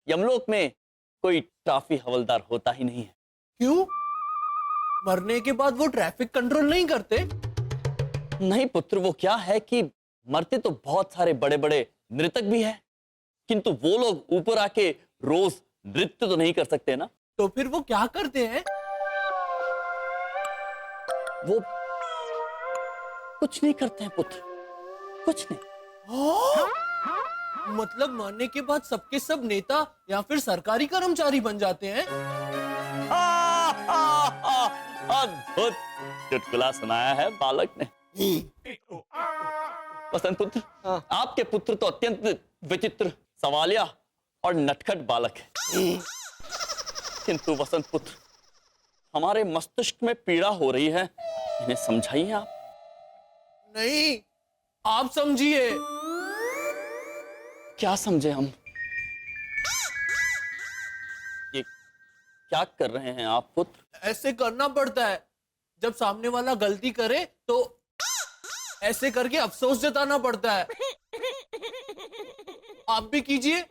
यमलोक में कोई ट्रैफिक हवलदार होता ही नहीं है। क्यों? मरने के बाद वो ट्रैफिक कंट्रोल नहीं करते? नहीं पुत्र, वो क्या है कि मरते तो बहुत सारे बड़े बड़े नृतक भी हैं, किंतु वो लोग ऊपर आके रोज नृत्य तो नहीं कर सकते ना। तो फिर वो क्या करते हैं? वो कुछ नहीं करते हैं पुत्र, कुछ नहीं। मतलब मरने के बाद सबके सब नेता या फिर सरकारी कर्मचारी बन जाते हैं? अद्भुत चुटकुला सुनाया है बालक ने। वसंत पुत्र, आपके पुत्र तो अत्यंत विचित्र, सवालिया और नटखट बालक है। किंतु वसंत पुत्र, हमारे मस्तिष्क में पीड़ा हो रही है, इन्हें समझाइए आप। नहीं, आप समझिए। क्या समझे हम? ये क्या कर रहे हैं आप पुत्र? ऐसे करना पड़ता है। जब सामने वाला गलती करे तो ऐसे करके अफसोस जताना पड़ता है। आप भी कीजिए,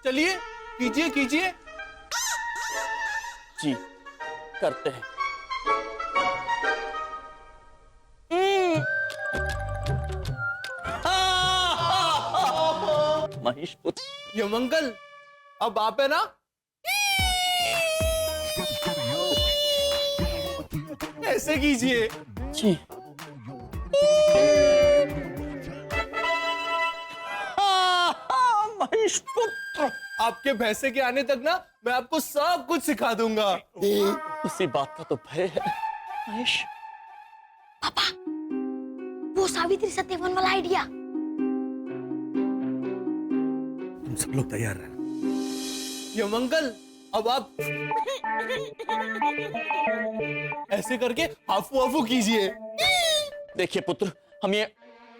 चलिए कीजिए कीजिए। जी करते हैं। महेश पुत्र, यमंगल, अब आप है ना? ऐसे कीजिए। जी। महेश पुत्र, आपके भैंसे के आने तक ना मैं आपको सब कुछ सिखा दूंगा। उसी बात का तो भय है महेश। पापा, वो सावित्री सत्यवान वाला आइडिया। तुम सब लोग तैयार रहना। यमंगल, अब आप ऐसे करके हाफू हाफू कीजिए। देखिए पुत्र, हम ये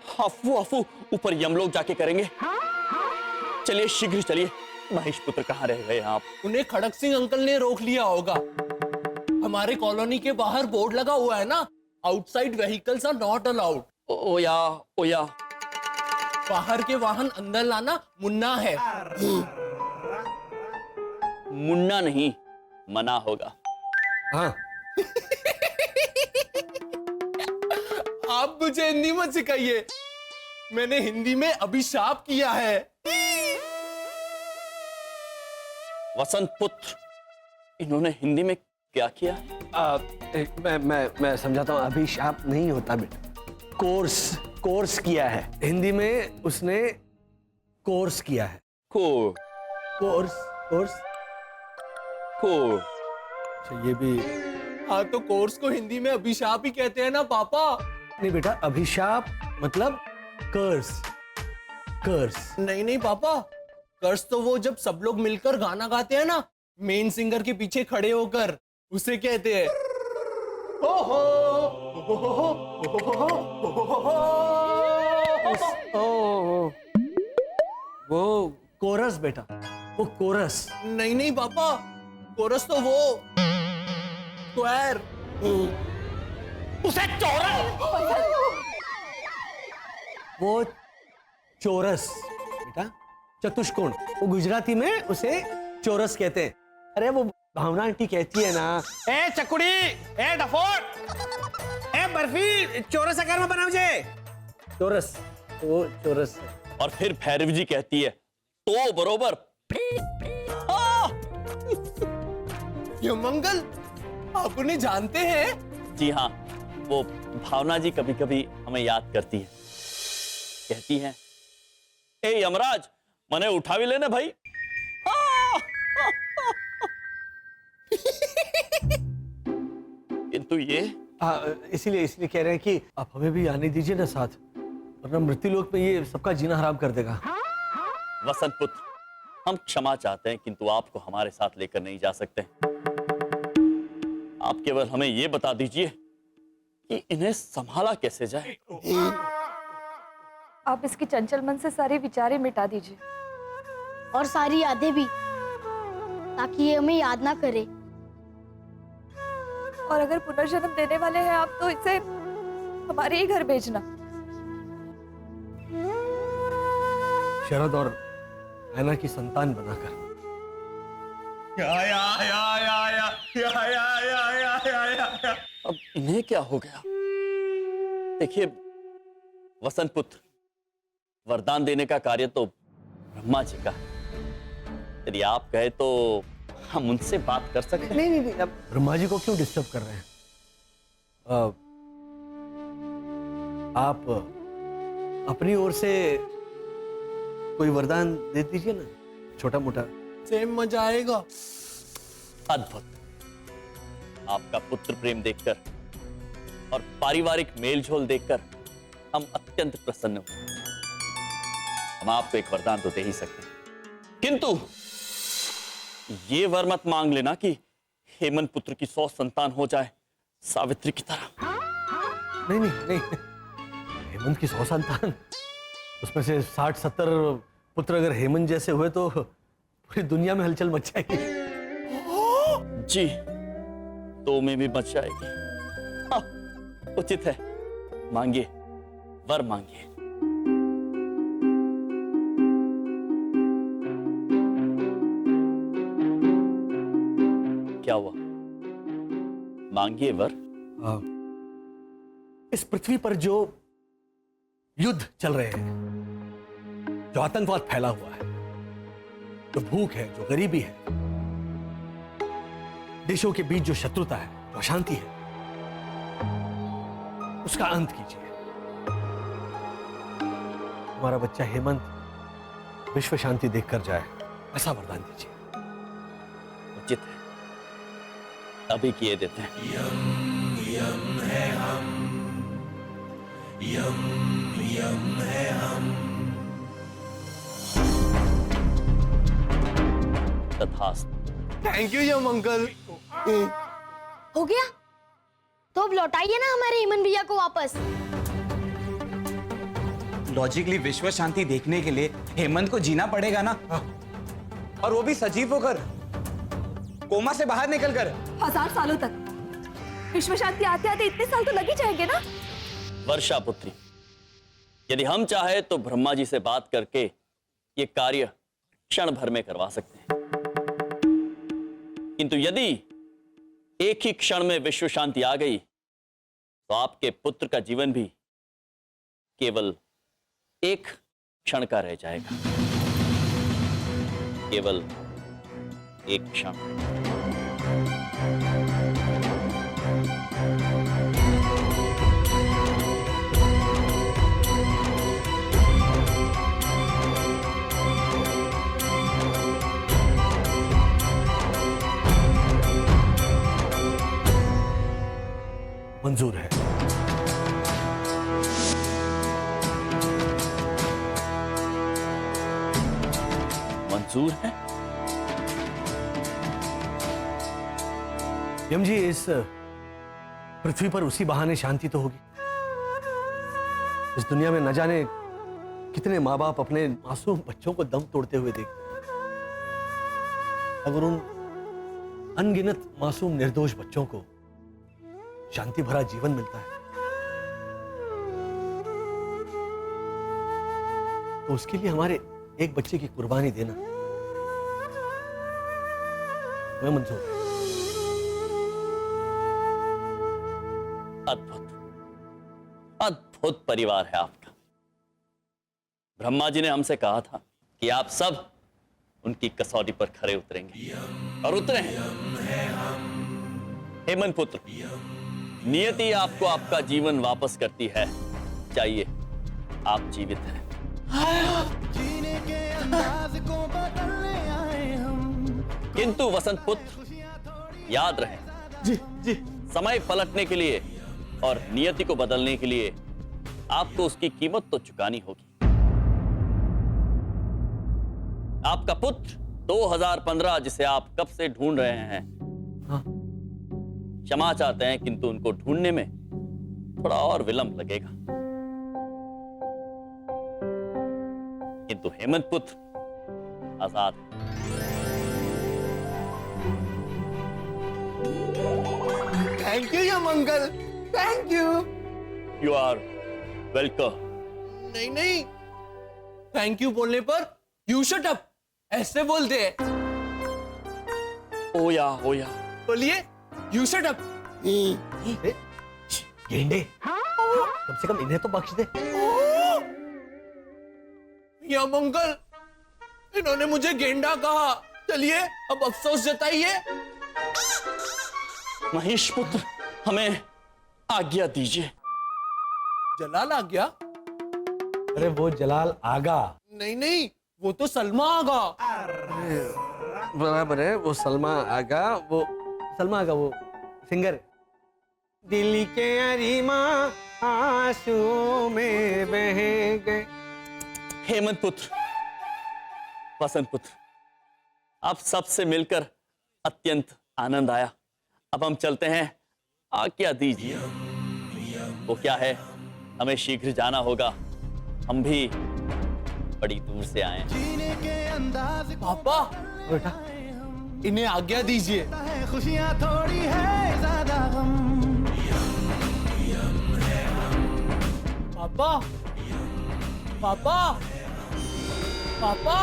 हाफू हाफू ऊपर यमलोक जाके करेंगे। चलिए शीघ्र चलिए। महेश पुत्र, कहाँ रह गए आप? उन्हें खड़क सिंह अंकल ने रोक लिया होगा। हमारे कॉलोनी के बाहर बोर्ड लगा हुआ है ना, outside vehicles are not allowed. ओया ओया। बाहर के वाहन अंदर लाना मुन्ना है। मुन्ना नहीं, मना होगा। हाँ, आप मुझे हिंदी मत सिखाइए, मैंने हिंदी में अभिशाप किया है। वसंत पुत्र, इन्होंने हिंदी में क्या किया? मैं समझाता हूँ। अभिशाप नहीं होता बेटा, कोर्स किया है। हिंदी में उसने कोर्स किया है। कोर्स। अच्छा, ये भी। हाँ, तो कोर्स को हिंदी में अभिशाप ही कहते हैं ना पापा। नहीं बेटा, अभिशाप मतलब कर्स। नहीं नहीं पापा, कर्स तो वो जब सब लोग मिलकर गाना गाते हैं ना, मेन सिंगर के पीछे खड़े होकर, उसे कहते हैं। हो हो हो हो हो हो। वो कोरस बेटा, वो कोरस। नहीं नहीं पापा, कोरस तो वो स्क्वायर। उसे वो चौरस बेटा, चतुष्कोण। वो गुजराती में उसे चौरस कहते हैं। अरे वो भावना आंटी कहती है ना, ए चकुड़ी, ए डफोर, ए बर्फी चौरस आकार में बनाओ जे। चौरस, वो चौरस। और फिर भैरव जी कहती है तो बरोबर। यमंगल, आप उन्हें जानते हैं? जी हाँ, वो भावना जी कभी कभी हमें याद करती है। कहती है, ए यमराज, मने उठा भी लेने भाई। किंतु ये इसीलिए कह रहे हैं कि आप हमें भी आने दीजिए ना साथ, वरना मृत्युलोक में ये सबका जीना हराम कर देगा। वसंत पुत्र, हम क्षमा चाहते हैं, किंतु आपको हमारे साथ लेकर नहीं जा सकते। आप केवल हमें ये बता दीजिए कि इन्हें संभाला कैसे जाए। आप इसकी चंचल मन से सारे विचारें मिटा दीजिए और सारी यादें भी, ताकि ये हमें याद ना करे। और अगर पुनर्जन्म देने वाले हैं आप, तो इसे हमारे ही घर भेजना। शरद और ऐना की संतान बनाकर। अब इन्हें क्या हो गया? देखिए वसंत पुत्र, वरदान देने का कार्य तो ब्रह्मा जी का है। यदि आप कहे तो हम उनसे बात कर सकते हैं। नहीं, अब ब्रह्मा जी को क्यों डिस्टर्ब कर रहे हैं? आप अपनी ओर से कोई वरदान दे दीजिए ना, छोटा मोटा। सेम मजा आएगा। अद्भुत। आपका पुत्र प्रेम देखकर और पारिवारिक मेलझोल देखकर हम अत्यंत प्रसन्न हुए। हम आपको एक वरदान तो दे ही सकते हैं, किंतु ये वर मत मांग लेना कि हेमंत पुत्र की 100 संतान हो जाए सावित्री की तरह। नहीं, हेमंत की 100 संतान, उसमें से 60-70 पुत्र अगर हेमंत जैसे हुए तो पूरी दुनिया में हलचल मच जाएगी। जी, तो में भी मच जाएगी। हाँ, उचित है। मांगिए, वर मांगिए। क्या हुआ? मांगिए वर। इस पृथ्वी पर जो युद्ध चल रहे हैं, जो आतंकवाद फैला हुआ है, जो भूख है, जो गरीबी है, देशों के बीच जो शत्रुता है, जो अशांति है, उसका अंत कीजिए। हमारा बच्चा हेमंत विश्व शांति देखकर जाए, ऐसा वरदान दीजिए। उचित है, अभी किए देते हैं। यम है हम, यम है हम। तथास्तु। थैंक यू यम अंकल। हो गया? तो अब लौटाइए ना हमारे हेमंत भैया को वापस। लॉजिकली विश्व शांति देखने के लिए हेमंत को जीना पड़ेगा ना, और वो भी सजीव होकर, कोमा से बाहर निकलकर। 1000 सालों तक। विश्व शांति आते आते इतने साल तो लग ही जाएंगे ना। वर्षा पुत्री, यदि हम चाहे तो ब्रह्मा जी से बात करके ये कार्य क्षण भर में करवा सकते हैं, किंतु यदि एक ही क्षण में विश्व शांति आ गई तो आपके पुत्र का जीवन भी केवल एक क्षण का रह जाएगा। केवल एक क्षण। मंजूर है। मंजूर है? यम जी, इस पृथ्वी पर उसी बहाने शांति तो होगी। इस दुनिया में न जाने कितने माँ बाप अपने मासूम बच्चों को दम तोड़ते हुए देखते हैं। अगर उन अनगिनत मासूम निर्दोष बच्चों को शांति भरा जीवन मिलता है तो उसके लिए हमारे एक बच्चे की कुर्बानी देना मैं मंजूर है। अद्भुत, अद्भुत परिवार है आपका। ब्रह्मा जी ने हमसे कहा था कि आप सब उनकी कसौटी पर खरे उतरेंगे, और उतरे हैं। हेमंत पुत्र, नियति आपको आपका जीवन वापस करती है, चाहिए आप जीवित हैं। किंतु वसंत पुत्र, याद रहे, जी समय पलटने के लिए और नियति को बदलने के लिए आपको उसकी कीमत तो चुकानी होगी। आपका पुत्र 2015, जिसे आप कब से ढूंढ रहे हैं, हाँ। क्षमा चाहते हैं, किंतु उनको ढूंढने में थोड़ा और विलंब लगेगा। किंतु हेमंत पुत्र आजाद है। थैंक यू यम uncle, thank you. You are welcome. नहीं, थैंक यू बोलने पर यू शट अप ऐसे बोलते हैं। ओया ओया। बोलिए, यू शट अप। गेंडे, कम से कम इन्हें तो बख्श दे। यम अंकल, इन्होंने मुझे गेंडा कहा। चलिए अब अफसोस जताइए। महेश पुत्र, हमें आज्ञा दीजिए। जलाल आ गया? अरे वो जलाल आगा। नहीं नहीं, वो तो सलमा आगा। बराबर है, वो सलमा आगा, वो सलमा आगा, वो सिंगर। दिल के अरीमा आंसुओं में बह गए। हेमंत पुत्र, वसंत पुत्र, आप सबसे मिलकर अत्यंत आनंद आया। अब हम चलते हैं, आज्ञा दीजिए। वो क्या है, हमें शीघ्र जाना होगा। हम भी बड़ी दूर से आए हैं। पापा, बेटा, इन्हें आज्ञा दीजिए। खुशियां थोड़ी है ज्यादा गम। पापा, पापा, पापा,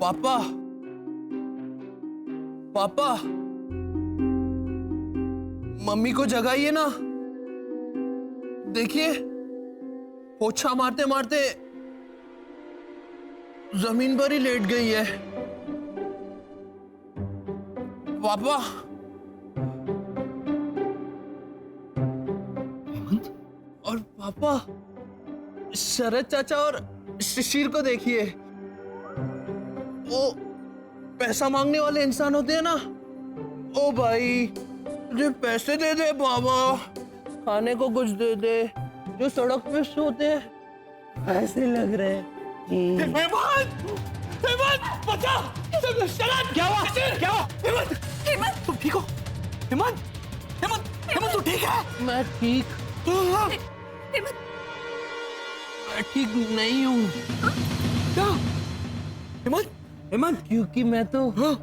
पापा, पापा, मम्मी को जगाइए ना। देखिए, पोछा मारते मारते जमीन पर ही लेट गई है। पापा, और पापा, शरद चाचा और शिशिर को देखिए। वो पैसा मांगने वाले इंसान होते हैं ना। ओ भाई, मुझे पैसे दे दे बाबा, खाने को कुछ दे दे। जो सड़क पे सोते हैं ऐसे लग रहे हैं। हेमंत, हेमंत, बचा! शरद! क्या हुआ? क्या हुआ? हेमंत, हेमंत, तुम ठीक हो? हेमंत, हेमंत, हेमंत, तू ठीक है? मैं ठीक, हेमंत, मैं ठीक नहीं हूँ। क्या? हेमंत, हेमंत, क्योंकि मैं तो हेमंत,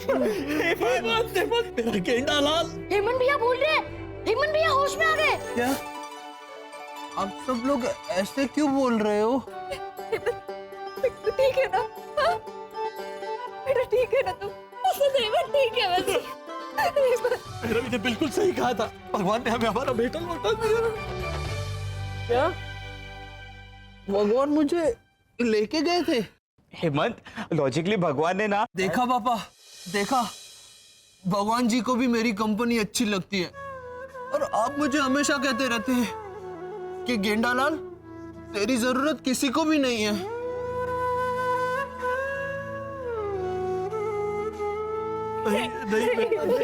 हेमंत, हेमंत, मेरा गेंडा लाल। हेमंत भैया बोल रहे हैं। हेमंत भैया होश में आ गए। क्या? आप सब लोग ऐसे क्यों बोल रहे हो? तू ठीक है ना? हाँ? बेटा ठीक है ना तू? हेमंत ठीक है वैसे। मेरा भी ने बिल्कुल सही कहा था। भगवान ने हमें हमारा बेटा लौटा दिया। क्या? भगवान मुझे लेके गए थे? हेमंत, लॉजिकली भगवान ने ना। देखा पापा, देखा, भगवान जी को भी मेरी कंपनी अच्छी लगती है। और आप मुझे हमेशा कहते रहते हैं कि गेंडालाल, तेरी जरूरत किसी को भी नहीं है। नहीं नहीं बेटा, नहीं,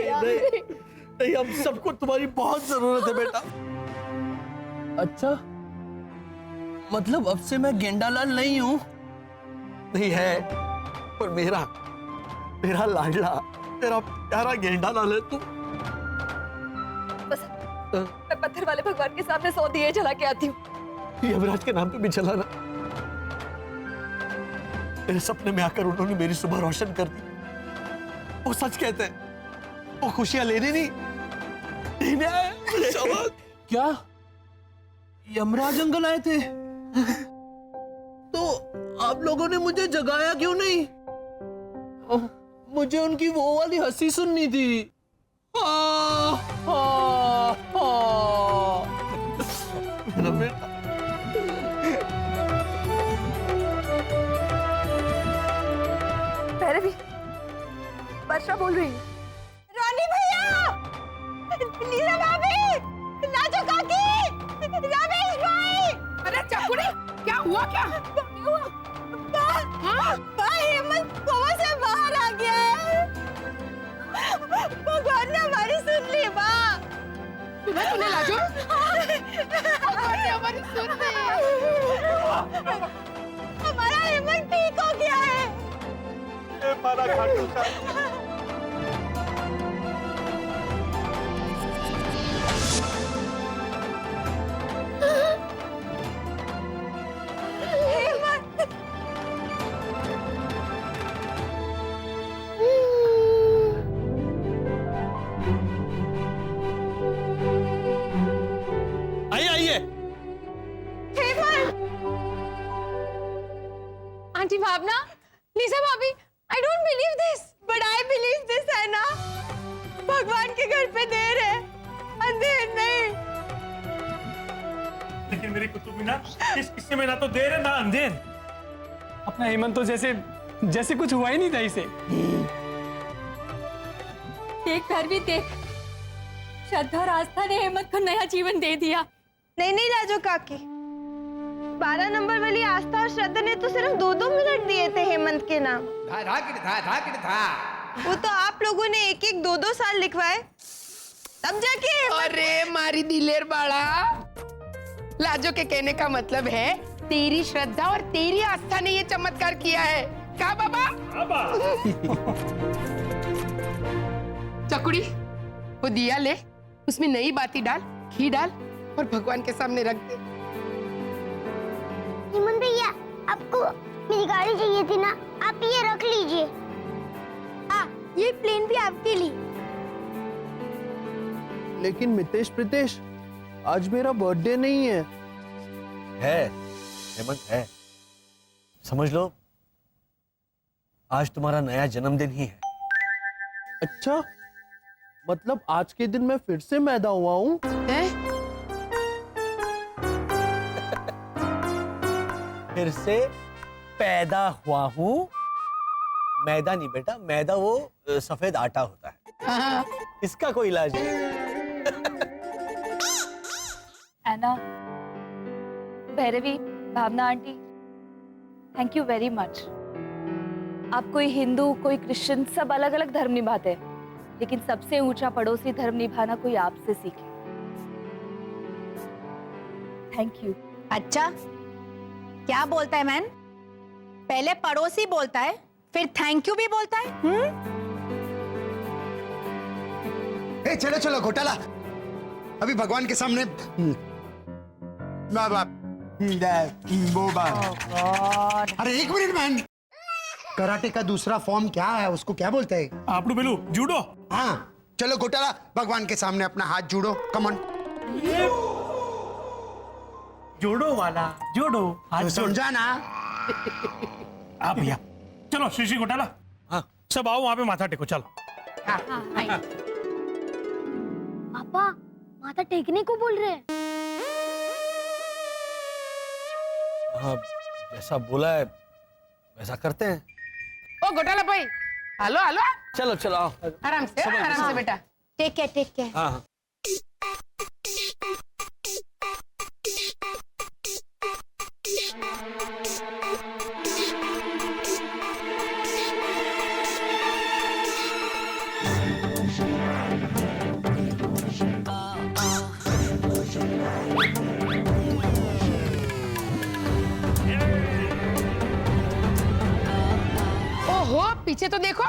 नहीं, हम सबको तुम्हारी बहुत जरूरत है बेटा। अच्छा, मतलब अब से मैं गेंडालाल नहीं हूँ? नहीं है, पर मेरा लाडला, तेरा प्यारा गेंडालाल है तू। बस मैं पत्थर वाले भगवान के सामने 100 दिए जला के आती हूँ। यमराज के नाम पे भी जलाना। मेरे सपने में आकर उन्होंने मेरी सुबह रोशन कर दी। वो सच कहते हैं, वो खुशियां लेने नहीं आए। क्या यमराज अंकल आए थे? तो आप लोगों ने मुझे जगाया क्यों नहीं? मुझे उनकी वो वाली हंसी सुननी थी। मेरा बेटा। पहले भी वर्षा बोल रही है। रानी भैया, नीला भाभी, लाजो काकी, रमेश भाई। अरे चकुड़ी, क्या हुआ? क्या हुआ? हेमंत कुआं से बाहर आ गया है। भगवान ने हमारी सुन ली। माँ, सुना तूने लाजो? भगवान ने हमारी सुन ली। हमारा हेमंत ठीक हो गया है। हेमंत, आइए हेमंत। आंटी भावना, लीजा भाभी, I don't believe this, but I believe this है ना। भगवान के घर पे देर है, अंधेर नहीं। लेकिन मेरी कुतुबिना, इस किस्से में ना तो देर है ना अंधेर। अपना हेमंत तो जैसे कुछ हुआ ही नहीं था इसे। देख धरवी देख, श्रद्धा और आस्था ने हेमंत को नया जीवन दे दिया। नहीं लाजो काकी, 12 नंबर वाली आस्था और श्रद्धा ने तो सिर्फ 2-2 मिनट दिए थे हेमंत के नाम। वो तो आप लोगों ने 1-1, 2-2 साल लिखवाए, तब जाके। अरे मारी दिलेर बाड़ा, लाजो के कहने का मतलब है तेरी श्रद्धा और तेरी आस्था ने ये चमत्कार किया है। क्या बाबा? चकुड़ी, वो दिया ले, उसमें नई बाती डाल, घी डाल और भगवान के सामने रख दे। हेमंत भैया, आपको मेरी गाड़ी चाहिए थी ना, आप ये रख लीजिए। ये प्लेन भी आपके लिए। लेकिन मितेश प्रीतेश, आज मेरा बर्थडे नहीं है। हेमंत है, समझ लो आज तुम्हारा नया जन्मदिन ही है। अच्छा, मतलब आज के दिन मैं फिर से मैदा हुआ हूँ। फिर से पैदा हुआ हूँ। मैदा नहीं बेटा, मैदा वो सफेद आटा होता है, इसका कोई इलाज नहीं। Anna, Bhairavi, Bhavana aunty, thank you very much. आप कोई हिंदू, कोई क्रिश्चियन, सब अलग अलग धर्म निभाते हैं, लेकिन सबसे ऊंचा पड़ोसी धर्म निभाना कोई आपसे सीखे। Thank you. अच्छा, क्या बोलता है मैन? पहले पड़ोसी बोलता है, फिर थैंक यू भी बोलता है। ए, चलो चलो घोटाला, अभी भगवान के सामने अरे एक मिनट मैन, कराटे का दूसरा फॉर्म क्या है, उसको क्या बोलते हैं? आप बेलू जूडो। हाँ चलो घोटाला, भगवान के सामने अपना हाथ जोड़ो, कम ऑन। जोड़ो वाला जोड़ो, तो समझा ना? आप भैया चलो, श्री घोटाला, हाँ सब आओ वहां पे माथा टेको, चलो। पापा, माथा टेकने को बोल रहे हैं। हाँ, जैसा बोला है वैसा करते हैं। ओ घोटाला भाई, हेलो हेलो, चलो चलो आओ। आराम से बेटा, टेक केयर। हाँ हाँ। ओहो पीछे तो देखो।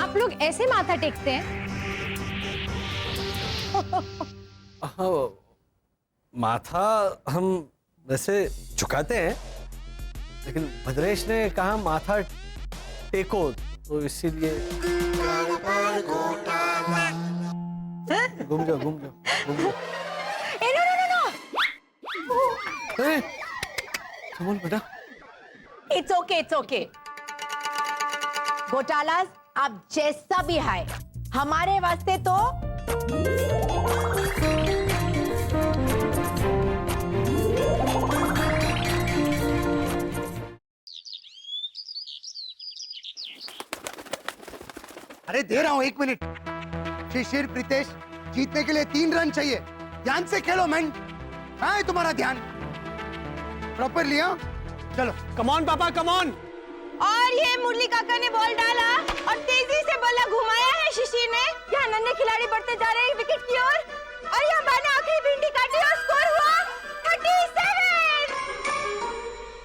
आप लोग ऐसे माथा टेकते हैं? माथा हम वैसे झुकाते हैं, लेकिन भद्रेश ने कहा माथा टेको, तो इसीलिए घूम जाओ। संभल बेटा। It's okay. घोटाला, आप जैसा भी है, हमारे वास्ते तो अरे दे रहा हूँ, 1 मिनट। शिशिर प्रीतेश, जीतने के लिए 3 रन चाहिए, ध्यान से खेलो मैन। कहाँ है तुम्हारा ध्यान? प्रॉपरली हाँ, चलो। कम ऑन पापा, कम ऑन। और ये मुरली काका ने बॉल डाला और तेजी से बल्ला घुमाया है शिशिर ने। यहाँ नन्हे खिलाड़ी बढ़ते जा रहे हैं विकेट की ओर।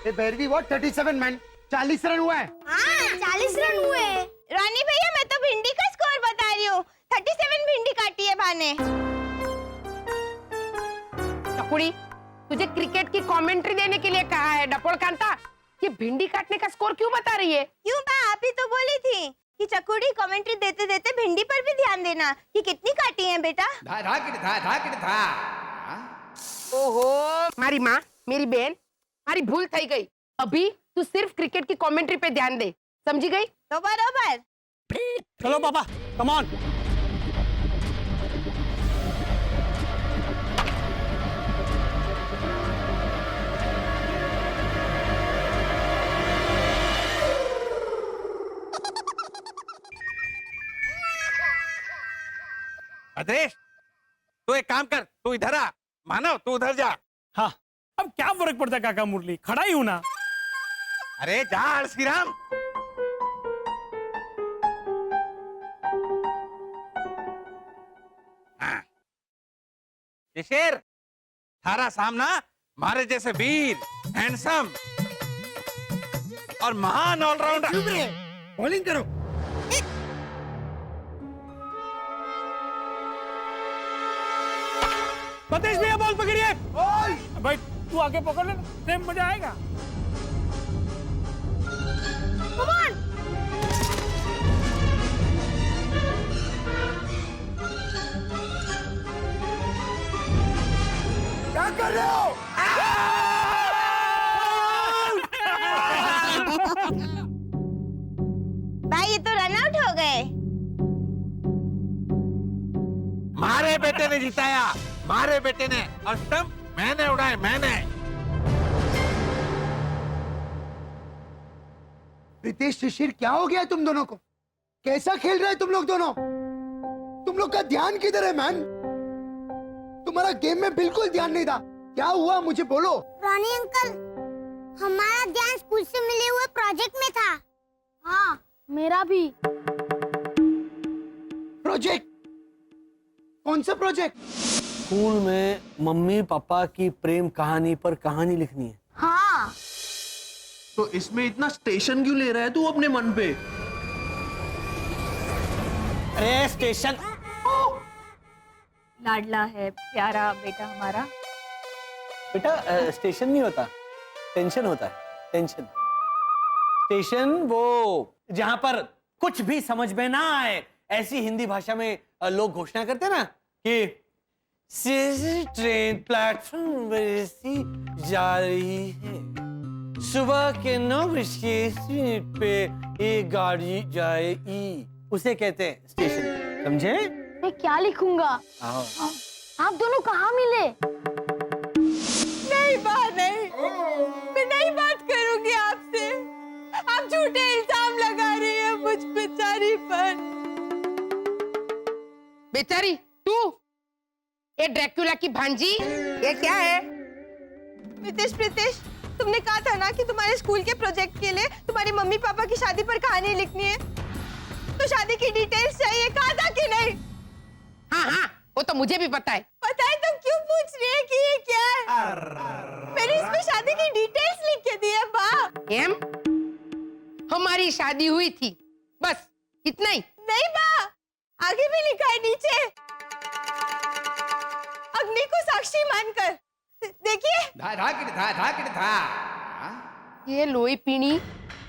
ये भैरवी व्हाट 37 मैन 40 रन हुआ है। हाँ 40 रन हुए। रानी भैया मैं तो भिंडी का स्कोर बता रही हूँ। 37 भिंडी काटी है भाने। चकुड़ी, तुझे क्रिकेट की कमेंट्री देने के लिए कहा है डपोल कांता। ये भिंडी काटने का स्कोर क्यों बता रही है? क्यों बा, आप ही तो बोली थी कि चकुड़ी कमेंट्री देते देते भिंडी पर भी ध्यान देना कि कितनी काटी है बेटा। ओहो, मारी माँ, मेरी बहन, मारी भूल थई गई। अभी तू सिर्फ क्रिकेट की कमेंट्री पे ध्यान दे, समझी गई? तो बरोबर। चलो पापा, कम ऑन। अदेश, तू एक काम कर, तू इधर आ। मानव, तू उधर जा। हाँ, अब क्या फर्क पड़ता है काका मुरली, खड़ा ही हूं ना। अरे जा श्री राम। हाँ। शेर, थारा सामना मारे जैसे वीर, हैंडसम और महान ऑलराउंडर। बॉलिंग करो। सतीश भैया बॉल पकड़िए। भाई तू आगे पकड़ ले, सेम मजा आएगा। क्या कर रहे हो? भाई ये तो रन आउट हो गए। मारे बेटे ने जिताया, मारे बेटे ने, और स्टंप मैंने उड़ाए, मैंने। प्रीतेश शिशिर, क्या हो गया है तुम दोनों को? कैसा खेल रहे हैं तुम लोग दोनों? तुम लोग का ध्यान किधर है मैन? तुम्हारा गेम में बिल्कुल ध्यान नहीं था। क्या हुआ मुझे बोलो। रानी अंकल, हमारा ध्यान स्कूल से मिले हुए प्रोजेक्ट में था। हाँ, मेरा भी। प्रोजेक्ट? कौन सा प्रोजेक्ट? स्कूल में मम्मी पापा की प्रेम कहानी पर कहानी लिखनी है। हाँ। तो इसमें इतना स्टेशन क्यों ले रहा है तू अपने मन पे? अरे स्टेशन, लाडला है, प्यारा बेटा हमारा। बेटा स्टेशन नहीं होता, टेंशन होता है, टेंशन। स्टेशन वो जहां पर कुछ भी समझ में ना आए, ऐसी हिंदी भाषा में लोग घोषणा करते ना कि ट्रेन प्लेटफॉर्म पर से जा रही है, सुबह के 9:20 पे ये गाड़ी जाएगी, उसे कहते हैं स्टेशन। समझे? मैं क्या लिखूंगा? आओ। आप दोनों कहाँ मिले? नहीं बात नहीं, मैं नहीं बात करूंगी आपसे। आप झूठे इल्जाम लगा रही हैं मुझ बेचारी पर। बेचारी तू, ये ड्रैक्युला की भांजी, ये क्या है? प्रीतेश, तुमने कहा था ना कि तुम्हारे स्कूल के प्रोजेक्ट के लिए तुम्हारी मम्मी पापा की शादी पर कहानी लिखनी है, तो शादी की डिटेल्स चाहिए, कहा था कि नहीं? हाँ, वो तो मुझे भी पता है। पता है तो क्यों पूछ रही है कि ये क्या है? मैंने इसमें शादी की डिटेल्स लिख के दी है बा। एम, हमारी शादी हुई थी, बस इतना ही। नहीं बा, आगे भी लिखा है नीचे, अग्नि को साक्षी मानकर। देखिए। ये लोई पीनी,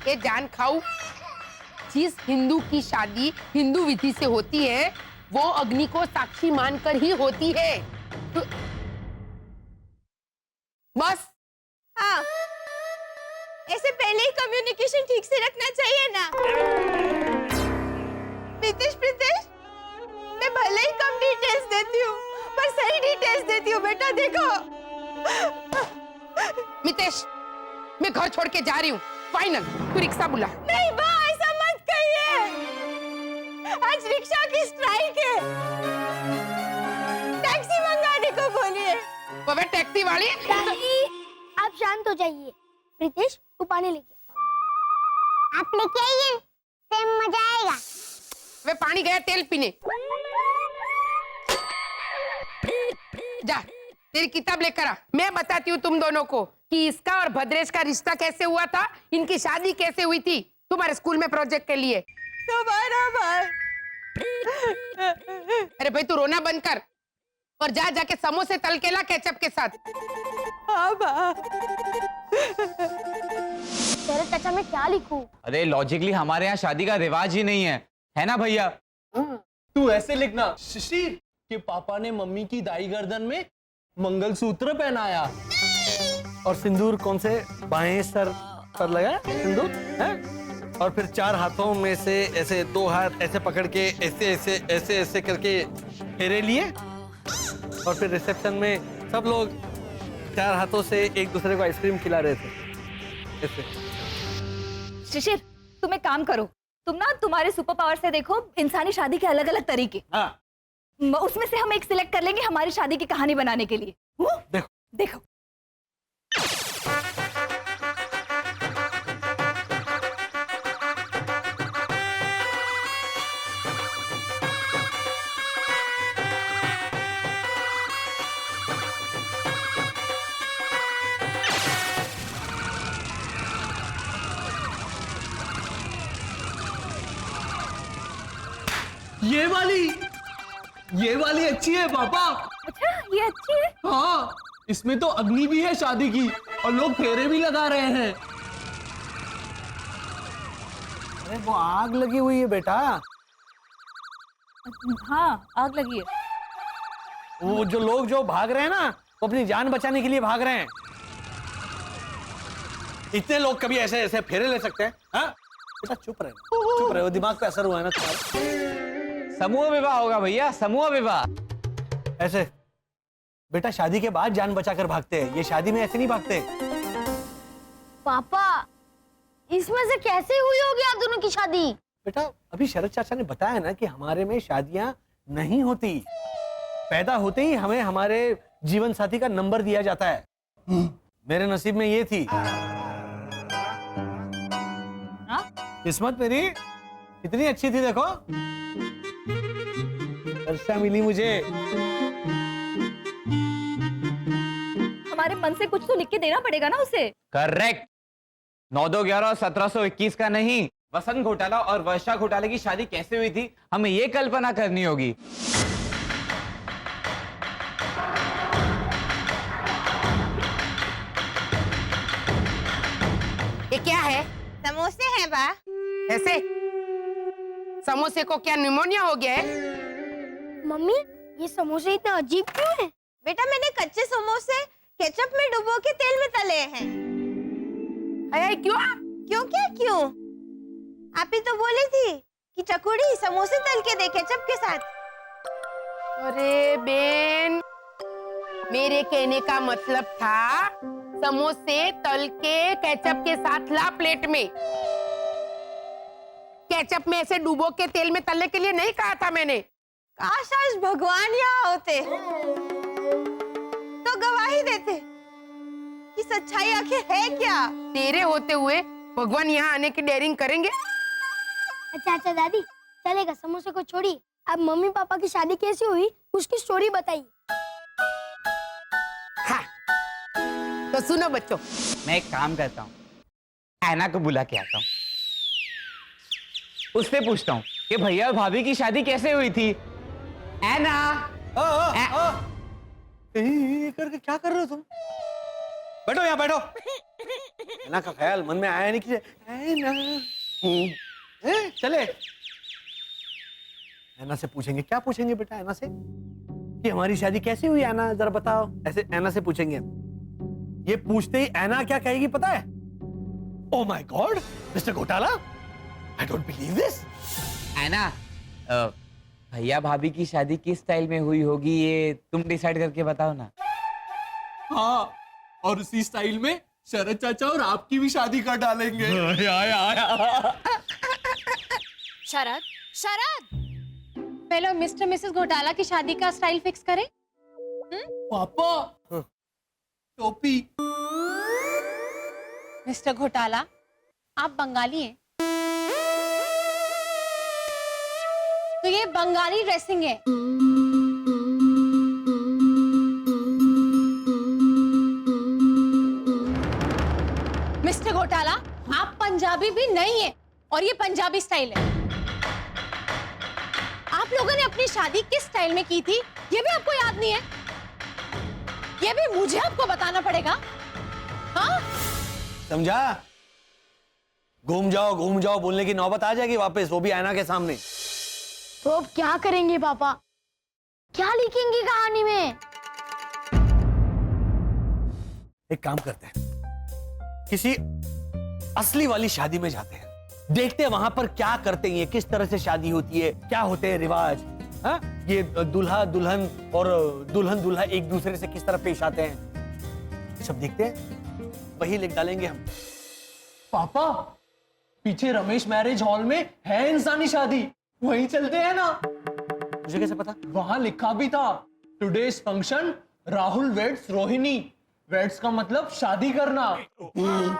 ये जान खाऊ, जिस हिंदू की शादी हिंदू विधि से होती है वो अग्नि को साक्षी मानकर ही होती है। तो बस। हाँ, ऐसे पहले ही कम्युनिकेशन ठीक से रखना चाहिए ना। प्रीतेश, मैं भले ही कम डिटेल्स देती हूँ पर सही डिटेल्स देती हूँ बेटा, देखो। मितेश, मैं घर छोड़ के जा रही हूँ, फाइनल। तू रिक्शा बुला। नहीं बा, ऐसा मत कहिए, आज रिक्शा की स्ट्राइक है, टैक्सी मंगाने को बोलिए। वो टैक्सी वाली। आप शांत हो जाइए। प्रीतेश, तू पानी लेके आप लेके आइए, सेम मजा आएगा। वे पानी गया तेल पीने। जा, तेरी किताब लेकर आ, मैं बताती हूँ तुम दोनों को कि इसका और भद्रेश का रिश्ता कैसे हुआ था, इनकी शादी कैसे हुई थी तुम्हारे स्कूल में प्रोजेक्ट के लिए। तुम्हारा भाई। अरे भाई तू रोना बंद कर और जा जाके समोसे तल के ला केचप के साथ। हाँ बा। तेरे चाचा मैं क्या लिखूं? अरे लॉजिकली हमारे यहाँ शादी का रिवाज ही नहीं है ना भैया? तू ऐसे लिखना शिशिर कि पापा ने मम्मी की दाई गर्दन में मंगलसूत्र पहनाया। और सिंदूर कौन से बाएं सर पर लगा सिंदूर है? और फिर 4 हाथों में से ऐसे 2 हाथ ऐसे पकड़ के ऐसे ऐसे ऐसे ऐसे करके फेरे लिए। और फिर रिसेप्शन में सब लोग 4 हाथों से एक दूसरे को आइसक्रीम खिला रहे थे ऐसे। शिशिर तुम एक काम करो, तुम ना तुम्हारे सुपर पावर से देखो इंसानी शादी के अलग अलग तरीके। हाँ। उसमें से हम एक सिलेक्ट कर लेंगे हमारी शादी की कहानी बनाने के लिए। देखो देखो ये वाली अच्छी है पापा। अच्छा ये अच्छी है। हाँ, इसमें तो अग्नि भी है शादी की और लोग फेरे भी लगा रहे हैं। अरे वो आग लगी हुई है बेटा। हाँ आग लगी है। वो जो लोग जो भाग रहे हैं ना वो अपनी जान बचाने के लिए भाग रहे हैं। इतने लोग कभी ऐसे ऐसे फेरे ले सकते हैं? हाँ? बेटा चुप रहे, वो दिमाग पे असर हुआ है ना तुम्हारा। समूह विवाह होगा भैया, समूह विवाह। ऐसे बेटा शादी के बाद जान बचाकर भागते हैं, ये शादी में ऐसे नहीं भागते। पापा इसमें से कैसे हुई होगी आप दोनों की शादी? बेटा अभी शरद चाचा ने बताया ना कि हमारे में शादियां नहीं होती, पैदा होते ही हमें हमारे जीवन साथी का नंबर दिया जाता है। मेरे नसीब में ये थी। किस्मत मेरी कितनी अच्छी थी देखो, वर्षा मिली मुझे। हमारे मन से कुछ तो लिख के देना पड़ेगा ना उसे। करेक्ट। 9/2/11 और 1721 का नहीं, वसंत घोटाला और वर्षा घोटाले की शादी कैसे हुई थी हमें ये कल्पना करनी होगी। ये क्या है? समोसे हैं बा। ऐसे समोसे को क्या निमोनिया हो गया है? मम्मी ये समोसे इतने अजीब क्यों हैं? बेटा मैंने कच्चे समोसे केचप में डुबो के तेल में तले हैं। अरे क्यों? क्यों क्या क्यों? आप ही तो बोली थी कि चकुड़ी समोसे तल के दे केचप के साथ। अरे बेन, मेरे कहने का मतलब था समोसे तल के केचप के साथ ला प्लेट में। केचप में ऐसे डुबो के तेल में तलने के लिए नहीं कहा था मैंने। काश आज भगवान यहाँ होते तो गवाही देते कि सच्चाई आखिर है क्या। तेरे होते हुए भगवान यहाँ आने की डेयरिंग करेंगे? अच्छा अच्छा दादी चलेगा, समोसे को छोड़िए। अब मम्मी पापा की शादी कैसी हुई उसकी स्टोरी बताइए। हाँ तो सुनो बच्चों, मैं एक काम करता हूँ, ऐना को बुला के आता हूँ, उससे पूछता हूँ कि भैया और भाभी की शादी कैसे हुई थी। ऐना ये करके क्या कर रहे हो तुम? बैठो यहाँ बैठो। ऐना का ख्याल मन में आया नहीं कि ऐना चले। ऐना से पूछेंगे, क्या पूछेंगे बेटा ऐना से कि हमारी शादी कैसी हुई? ऐना जरा बताओ। ऐसे ऐना से पूछेंगे। ये पूछते ही ऐना क्या कहेगी पता है? ओह माय गॉड मिस्टर घोटाला, आई डोंट बिलीव दिस। ऐना भैया भाभी की शादी किस स्टाइल में हुई होगी ये तुम डिसाइड करके बताओ ना। हाँ, और उसी स्टाइल में शरद चाचा और आपकी भी शादी कर डालेंगे। शरद शरद, पहले मिस्टर मिसेस घोटाला की शादी का स्टाइल फिक्स करें। पापा टोपी। मिस्टर घोटाला आप बंगाली हैं, तो ये बंगाली ड्रेसिंग है। घोटाला, आप पंजाबी भी नहीं है और ये पंजाबी स्टाइल है। आप लोगों ने अपनी शादी किस स्टाइल में की थी ये भी आपको याद नहीं है? ये भी मुझे आपको बताना पड़ेगा? हाँ? समझा? घूम जाओ बोलने की नौबत आ जाएगी वापस, वो भी आईना के सामने। तो अब क्या करेंगे पापा? क्या लिखेंगे कहानी में? एक काम करते हैं, किसी असली वाली शादी में जाते हैं, देखते हैं वहां पर क्या करते हैं, किस तरह से शादी होती है, क्या होते हैं रिवाज, हाँ? ये दूल्हा दुल्हन और दुल्हन दूल्हा एक दूसरे से किस तरह पेश आते हैं, सब देखते हैं, वही लिख डालेंगे हम। पापा, पीछे रमेश मैरिज हॉल में है इंसानी शादी, वहीं चलते हैं ना? मुझे कैसे पता? वहां लिखा भी था, today's function Rahul weds Rohini. Weds का मतलब शादी करना।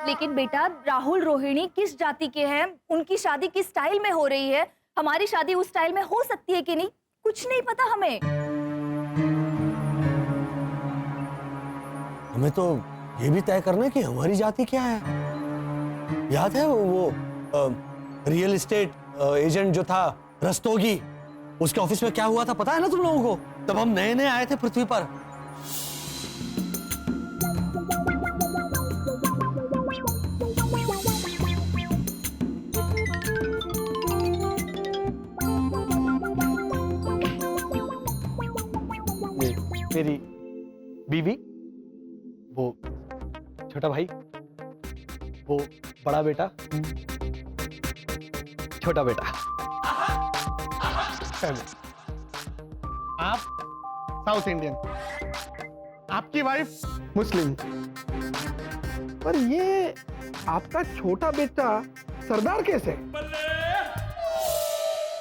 लेकिन बेटा, राहुल रोहिणी किस जाति के हैं, उनकी शादी किस स्टाइल में हो रही है, हमारी शादी उस स्टाइल में हो सकती है कि नहीं, कुछ नहीं पता हमें। हमें तो ये भी तय करना है कि हमारी जाति क्या है। याद है वो रियल एस्टेट एजेंट जो था रस्तोगी, उसके ऑफिस में क्या हुआ था पता है ना तुम लोगों को? तब हम नए नए आए थे पृथ्वी पर। मेरी बीवी, वो छोटा भाई, वो बड़ा बेटा, छोटा बेटा। आप साउथ इंडियन, आपकी वाइफ मुस्लिम, पर ये आपका छोटा बेटा सरदार कैसे?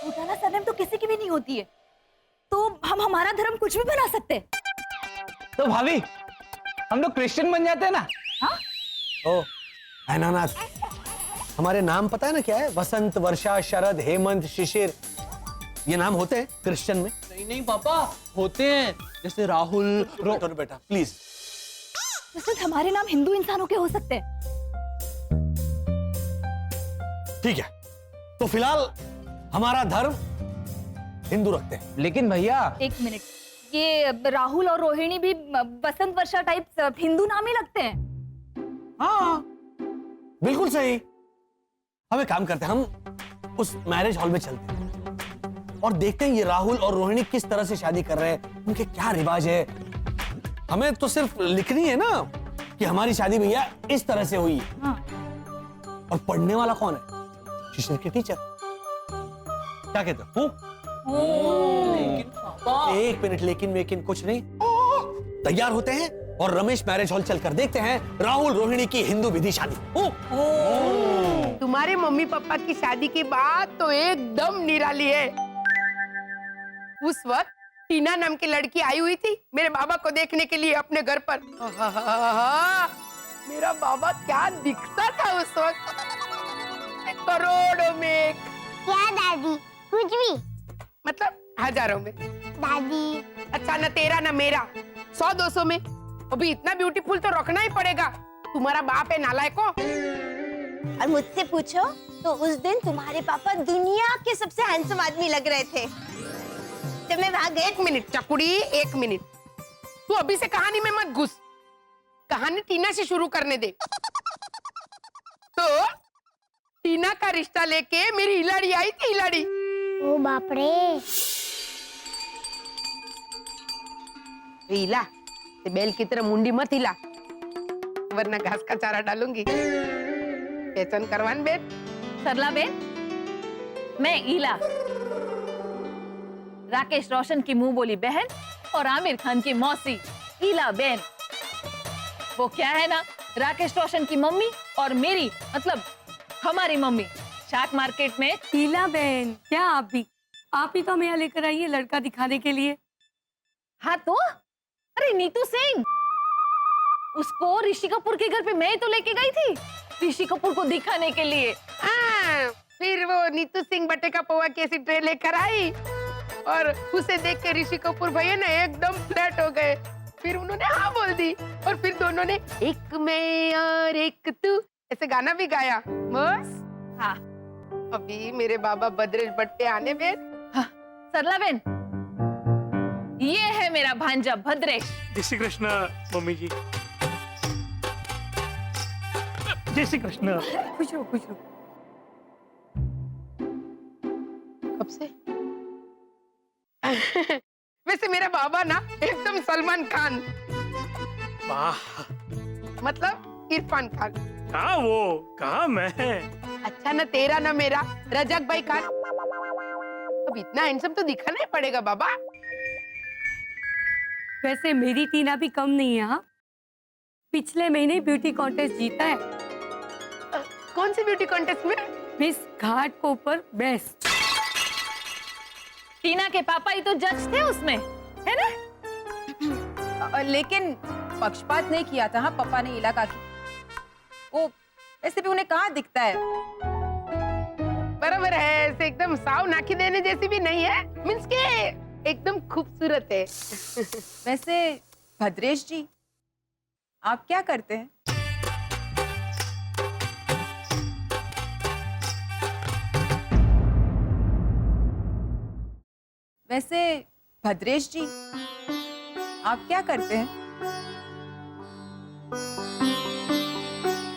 घोटाला सरनेम तो किसी की भी नहीं होती है, तो हम हमारा धर्म कुछ भी बना सकते। तो भाभी, हम लोग क्रिश्चियन बन जाते हैं ना? हाँ? ओ अनानास, हमारे नाम पता है ना क्या है? वसंत, वर्षा, शरद, हेमंत, शिशिर, ये नाम होते हैं क्रिश्चियन में। नहीं पापा, होते हैं, जैसे राहुल बेटा प्लीज। तो सिर्फ हमारे नाम हिंदू इंसानों के हो सकते हैं। ठीक है, तो फिलहाल हमारा धर्म हिंदू रखते हैं। लेकिन भैया, एक मिनट, ये राहुल और रोहिणी भी बसंत वर्षा टाइप हिंदू नाम ही लगते हैं। हाँ बिल्कुल सही। हम एक काम करते हैं, हम उस मैरिज हॉल में चलते हैं और देखते हैं ये राहुल और रोहिणी किस तरह से शादी कर रहे हैं, उनके क्या रिवाज है। हमें तो सिर्फ लिखनी है ना कि हमारी शादी भैया इस तरह से हुई। हाँ। और पढ़ने वाला कौन है? शिशिर के टीचर। क्या कहते हो? लेकिन पापा, एक मिनट, लेकिन कुछ नहीं। तैयार होते हैं और रमेश मैरिज हॉल चलकर देखते हैं राहुल रोहिणी की हिंदू विधि शादी। तुम्हारे मम्मी पापा की शादी की बात तो एकदम निराली है। उस वक्त टीना नाम की लड़की आई हुई थी मेरे बाबा को देखने के लिए अपने घर पर। मेरा बाबा क्या दिखता था उस वक्त, करोड़ों में। क्या दादी? कुछ भी मतलब हजारों में। दादी। अच्छा, न तेरा न मेरा, 100-200 में। अभी इतना ब्यूटीफुल तो रखना ही पड़ेगा। तुम्हारा बाप है नालायको। और मुझसे पूछो तो उस दिन तुम्हारे पापा दुनिया के सबसे हैंडसम आदमी लग रहे थे जब मैं वहां गई। एक मिनट चकुड़ी, एक मिनट, तू अभी से कहानी में मत घुस। कहानी टीना से शुरू करने दे। तो टीना का रिश्ता लेके मेरी इलाड़ी आई थी, इलाड़ी। ओ बाप रे। हिला, ते बैल की तरह मुंडी मत हिला, वरना घास का चारा डालूंगी। पहचान करवान बेन। सरला बेन, मैं ईला, राकेश रोशन की मुंह बोली बहन और आमिर खान की मौसी, ईला बेन। वो क्या है ना, राकेश रोशन की मम्मी और मेरी, मतलब हमारी मम्मी शाक मार्केट में। ईला बहन, क्या आप ही तो हमें यहाँ लेकर आई है लड़का दिखाने के लिए। हाँ तो, अरे नीतू सिंह, उसको ऋषि कपूर के घर पे मैं ही तो लेके गई थी ऋषि कपूर को दिखाने के लिए। फिर वो नीतू सिंह बटेका पोहा की ऐसी ट्रे लेकर आई और उसे देख के ऋषि कपूर भैया ना एकदम फ्लैट हो गए। फिर उन्होंने हाँ बोल दी और फिर दोनों ने एक मैं और एक तू, ऐसे गाना भी गाया बस। हाँ। अभी मेरे बाबा भद्रेश भट्ट पे आने में। सरला बहन, ये है मेरा भांजा भद्रेश। जय श्री कृष्ण मम्मी जी। जय श्री कृष्ण। खुश रहो खुश रहो। कब से? वैसे मेरा बाबा ना एकदम सलमान खान, वाह, मतलब इरफान खान। कहाँ वो, कहाँ मैं? अच्छा ना तेरा ना मेरा रजक भाई खान। अब इतना हैंडसम तो दिखाना ही पड़ेगा बाबा। वैसे मेरी टीना भी कम नहीं है। हाँ, पिछले महीने ब्यूटी कॉन्टेस्ट जीता है। कौन सी ब्यूटी कॉन्टेस्ट में? Miss Ghatkopar best. टीना के पापा ही तो जज थे उसमें, है ना? लेकिन पक्षपात नहीं किया था। हाँ, पापा ने इलाका की। वो ऐसे भी उन्हें कहाँ दिखता है। बराबर है, ऐसे एकदम साव नाकी देने जैसी भी नहीं है, मींस के एकदम खूबसूरत है। वैसे भद्रेश जी, आप क्या करते हैं? वैसे भद्रेश जी, आप क्या करते हैं?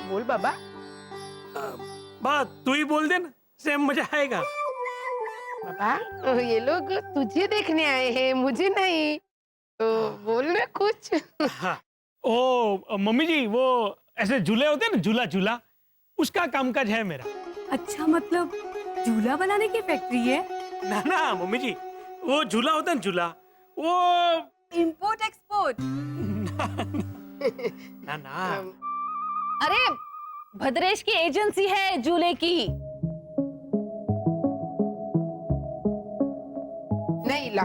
बोल बाबा। बात तू ही बोल दे ना, सेम मजा आएगा। बाबा ये लोग तुझे देखने आए हैं, मुझे नहीं, तो बोल ना कुछ। हाँ। ओ मम्मी जी, वो ऐसे झूले होते हैं ना, झूला झूला, उसका कामकाज है मेरा। अच्छा, मतलब झूला बनाने की फैक्ट्री है? ना ना मम्मी जी, वो झूला होता है ना, झूला, वो इंपोर्ट एक्सपोर्ट। ना ना। अरे भद्रेश की एजेंसी है झूले की। नहीं ला,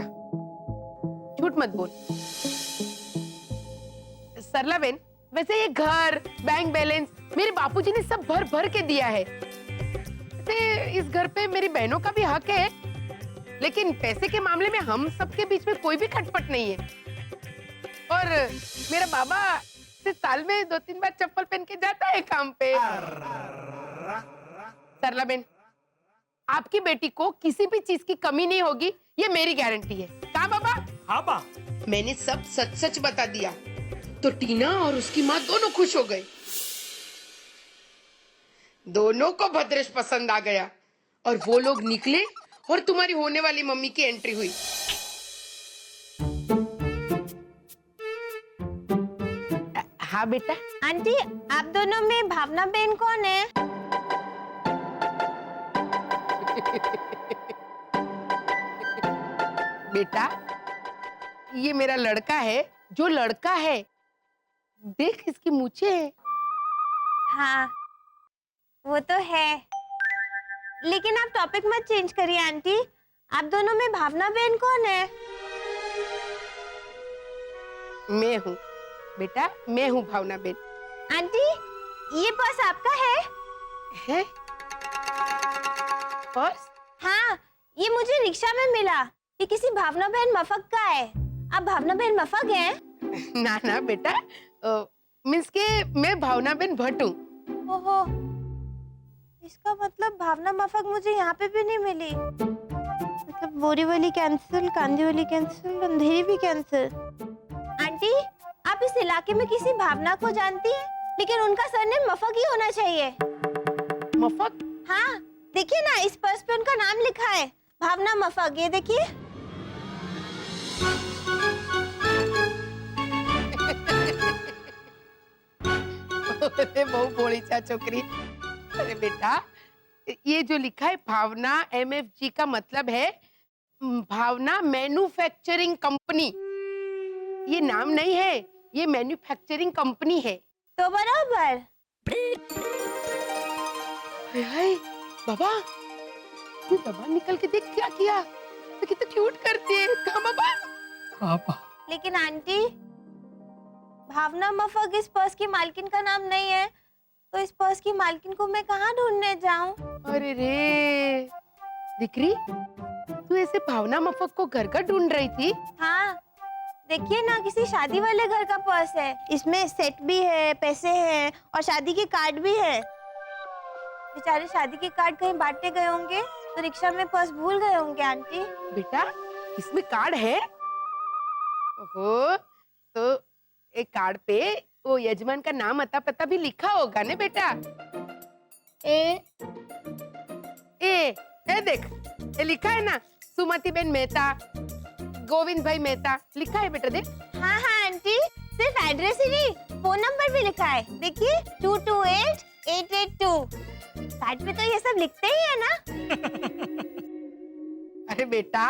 झूठ मत बोल। सरला बेन, वैसे ये घर, बैंक बैलेंस मेरे बापूजी ने सब भर भर के दिया है। वैसे इस घर पे मेरी बहनों का भी हक है, लेकिन पैसे के मामले में हम सबके बीच में कोई भी खटपट नहीं है। और मेरा बाबा साल में 2-3 बार चप्पल पहन के जाता है काम पे। सरला बेन, आपकी बेटी को किसी भी चीज की कमी नहीं होगी, ये मेरी गारंटी है। कहा बाबा? हाँ बा। मैंने सब सच सच बता दिया, तो टीना और उसकी माँ दोनों खुश हो गई। दोनों को भद्रेश पसंद आ गया और वो लोग निकले और तुम्हारी होने वाली मम्मी की एंट्री हुई। हाँ बेटा। आंटी, आप दोनों में भावना बहन कौन है? बेटा, ये मेरा लड़का है, जो लड़का है। देख इसकी मूछें हैं। हाँ, वो तो है, लेकिन आप टॉपिक मत चेंज करिए आंटी। आप दोनों में भावना बहन कौन है? मैं हूँ बेटा, मैं हूँ भावना बहन। आंटी, ये पर्स आपका है? है? पर्स? हाँ, ये मुझे रिक्शा में मिला। ये किसी भावना बहन मफक का है। आप भावना बहन मफक हैं? ना ना बेटा, मीन्स के मैं भावना बहन भट्ट हूँ। ओहो, इसका मतलब भावना मफक मुझे यहाँ पे भी नहीं मिली। मतलब बोरी वाली कैंसिल, कांदी वाली कैंसिल, अंधेरी भी कैंसिल। आंटी, आप इस इलाके में किसी भावना को जानती हैं? लेकिन उनका सरनेम मफक ही होना चाहिए। मफक? हाँ, देखिए ना, इस पर्स पे उनका नाम लिखा है, भावना मफक। ये देखिए। अरे बहु भोली सा छोकरी। अरे बेटा, ये जो लिखा है भावना MFG का मतलब है भावना मैन्युफैक्चरिंग कंपनी। ये नाम नहीं है, ये मैन्युफैक्चरिंग कंपनी है। तो बराबर। हाय बाबा, तू बाबा निकल के देख क्या किया। तो कितना क्यूट करती है। कहाँ बाबा? पापा। लेकिन आंटी, भावना मफक इस पर्स की मालकिन का नाम नहीं है, तो इस पर्स की मालकिन को मैं कहाँ ढूंढने जाऊं? अरे रे, दिकरी, तू ऐसे भावना मफक को घर का ढूंढ रही थी? हाँ, देखिए ना, किसी शादी वाले घर का पर्स है। इसमें सेट भी है, पैसे हैं और शादी के कार्ड भी है। बेचारे शादी के कार्ड कहीं बांटने गए होंगे तो रिक्शा में पर्स भूल गए होंगे आंटी। बेटा इसमें कार्ड है? ओहो, तो एक कार्ड पे वो यजमान का नाम अता पता भी लिखा होगा ना बेटा। ए देख, ये लिखा है ना, सुमति बेन मेहता, गोविंद भाई मेहता, लिखा है बेटा देख। हाँ हाँ आंटी, सिर्फ एड्रेस ही नहीं, फोन नंबर भी लिखा है, देखिए 228882। कार्ड पे तो ये सब लिखते ही है ना। अरे बेटा,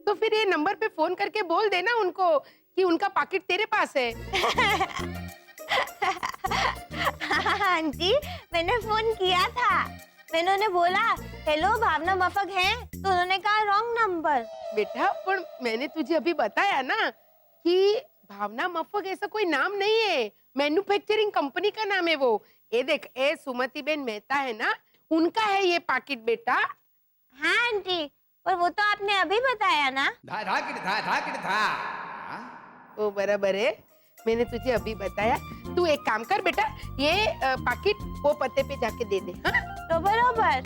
तो फिर ये नंबर पे फोन करके बोल देना उनको कि उनका पाकिट तेरे पास है। आंटी, मैंने फोन किया था, मैंने उन्हें बोला हेलो भावना मफक हैं, तो उन्होंने कहा रॉन्ग नंबर। बेटा पर मैंने तुझे अभी बताया ना कि भावना मफक ऐसा कोई नाम नहीं है, मैन्युफैक्चरिंग कंपनी का नाम है वो। ये देख, ए सुमति बेन मेहता है ना, उनका है ये पाकिट बेटा। हाँ आंटी, पर वो तो आपने अभी बताया ना। वो बराबर है, मैंने तुझे अभी बताया। तू एक काम कर बेटा, ये पाकिट वो पते पे जाके दे दे। हाँ? तो बराबर।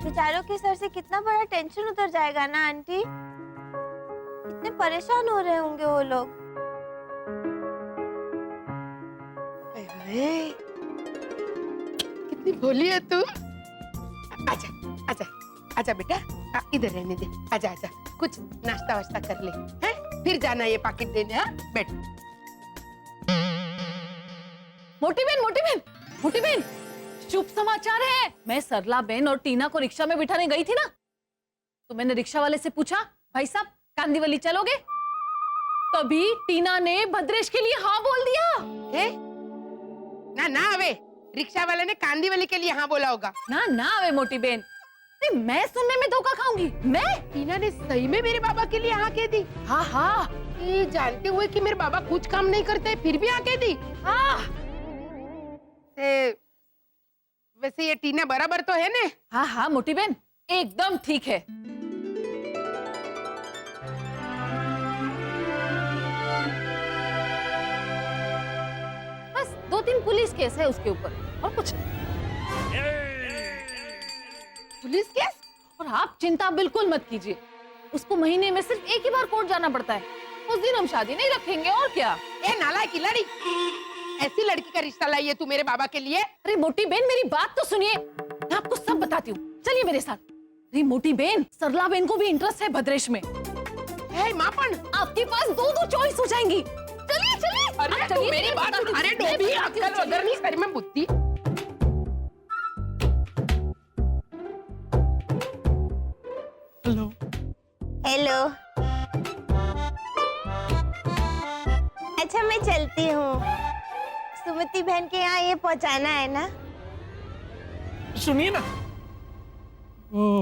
बेचारों के सर से कितना बड़ा टेंशन उतर जाएगा ना आंटी, कितने परेशान हो रहे होंगे वो लोग। कितनी भोली है तू। आजा आजा आजा बेटा, इधर रहने दे, आजा आजा, कुछ नाश्ता वाश्ता कर ले, हैं? फिर जाना ये पाकिट देने। हाँ बैठ। मोटी बहन, शुभ समाचार है। मैं सरला बहन और टीना को रिक्शा में बिठाने गई थी ना, तो मैंने रिक्शा वाले से पूछा, भाई साहब कांदीवली चलोगे? तभी टीना ने भद्रेश के लिए हाँ बोल दिया। है? ना आवे, रिक्शा वाले ने कांदीवली के लिए हाँ बोला होगा। ना आवे मोटी बहन, मैं सुनने में धोखा खाऊंगी। मैं? टीना ने सही में मेरे बाबा के लिए हाँ कह दी? हाँ, ये जानते हुए कि मेरे बाबा कुछ काम नहीं करते फिर भी हाँ कह दी? हाँ। वैसे ये टीना बराबर तो है ना? हाँ मोटी बहन, एकदम ठीक है। बस 2-3 पुलिस केस है उसके ऊपर, और कुछ नहीं। Police case? और आप चिंता बिल्कुल मत कीजिए, उसको महीने में सिर्फ एक ही बार कोर्ट जाना पड़ता है, उस दिन हम शादी नहीं रखेंगे। और क्या? ए नालायक की लड़ी, ऐसी लड़की का रिश्ता लाई है तू मेरे बाबा के लिए? अरे मोटी बहन मेरी बात तो सुनिए, मैं आपको सब बताती हूँ, चलिए मेरे साथ। अरे मोटी बहन, सरला बहन को भी इंटरेस्ट है भद्रेश में। मापन, आपके पास 2 चॉइस हो जाएंगी। चलिए। अरे तू मेरी बात, अरे डोबी, अक्कल वगैरह नहीं, सर में बुद्धि। हेलो। अच्छा मैं चलती हूँ, सुमति बहन के यहाँ ये पहुँचाना है ना। सुनिए ना, वो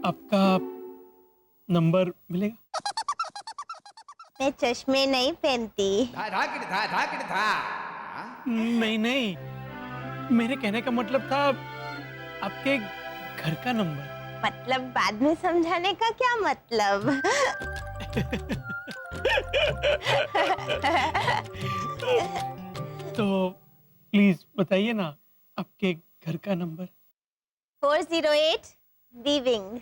आपका नंबर मिलेगा? मैं चश्मे नहीं पहनती। नहीं, मेरे कहने का मतलब था आपके घर का नंबर। मतलब बाद में समझाने का क्या मतलब? तो प्लीज बताइए ना आपके घर का नंबर। 408 बी विंग।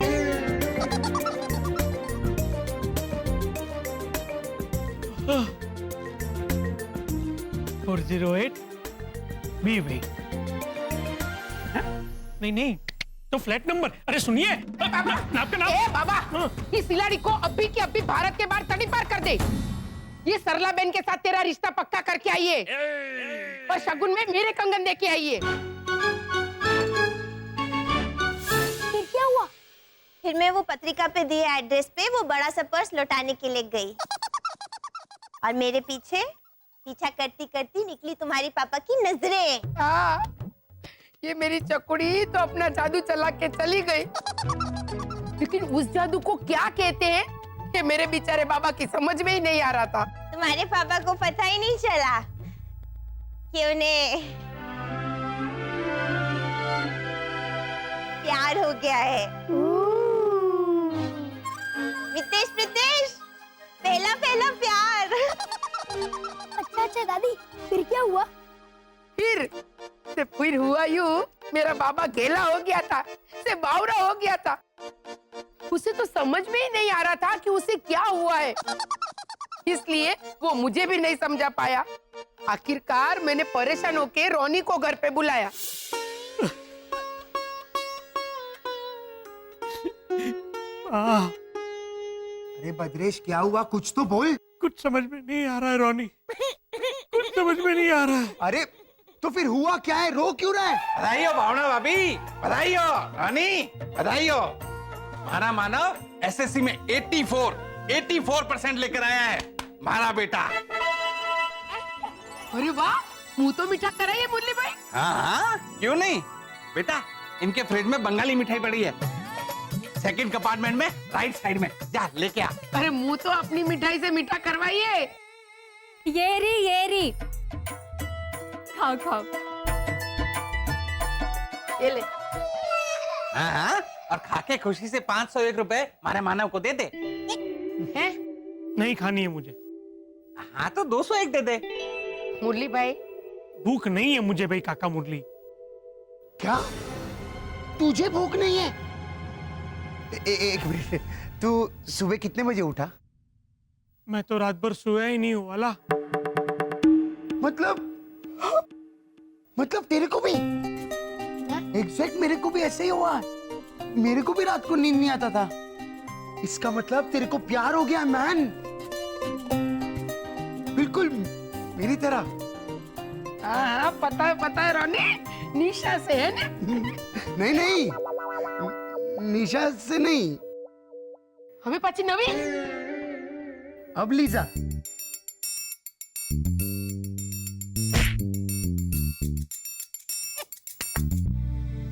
408 B wing. नहीं, तो फ्लैट नंबर। अरे सुनिए, आपका नाम? ए बाबा, इस खिलाड़ी को अभी के अभी भारत के बाहर तड़ी पार कर दे। ये सरला बहन के साथ तेरा रिश्ता पक्का करके आइए और शगुन में मेरे कंगन दे के आइए। फिर क्या हुआ? फिर मैं वो पत्रिका पे दिए एड्रेस पे वो बड़ा सा पर्स लौटाने के लिए गई और मेरे पीछा करती करती निकली तुम्हारी पापा की नजरें। हाँ, ये मेरी चकुड़ी तो अपना जादू चला के चली गई, लेकिन उस जादू को क्या कहते हैं कि मेरे बेचारे बाबा की समझ में ही नहीं आ रहा था। तुम्हारे पापा को पता ही नहीं चला कि उन्हें प्यार हो गया है। प्रीतेश, पहला प्यार। अच्छा दादी, फिर क्या हुआ? फिर हुआ यूं, मेरा बाबा गेला हो गया था, से बावरा हो गया था। उसे तो समझ में ही नहीं आ रहा था कि उसे क्या हुआ है, इसलिए वो मुझे भी नहीं समझा पाया। आखिरकार मैंने परेशान होके रोनी को घर पे बुलाया। अरे भद्रेश क्या हुआ, कुछ तो बोल। कुछ समझ में नहीं आ रहा है रोनी, कुछ समझ में नहीं आ रहा है। अरे तो फिर हुआ क्या है, रो क्यों रहा है? बधाई हो भावना भाभी, बधाई हो रानी, बधाई हो। हमारा मानव एसएससी में 84% लेकर आया है, हमारा बेटा। अरे वाह, मुंह तो मीठा करा है मुरली भाई। हाँ, क्यों नहीं बेटा, इनके फ्रिज में बंगाली मिठाई पड़ी है, सेकंड कंपार्टमेंट में राइट साइड में, जा लेके आ। अरे मुंह तो अपनी मिठाई से मीठा करवाइए। ये रही खाओ खाओ। ये ले। हाँ, और खाके खुशी से 501 रुपए हमारे मानव को दे दे। हैं? नहीं खानी है मुझे। हाँ तो 201 दे दे। मुरली भाई, भूख नहीं है मुझे भाई काका मुरली। क्या तुझे भूख नहीं है? एक मिनट, तू सुबह कितने बजे उठा? मैं तो रात भर सोया ही नहीं हूँ वाला। मतलब तेरे को भी एग्जैक्ट मेरे को भी ऐसे ही हुआ। मेरे को भी रात को नींद नहीं आता था। इसका मतलब तेरे को प्यार हो गया मैन, बिल्कुल मेरी तरह। हाँ पता है रानी, निशा से है ना? नहीं, निशा से नहीं। हमें पाची नवी। अब लीजा।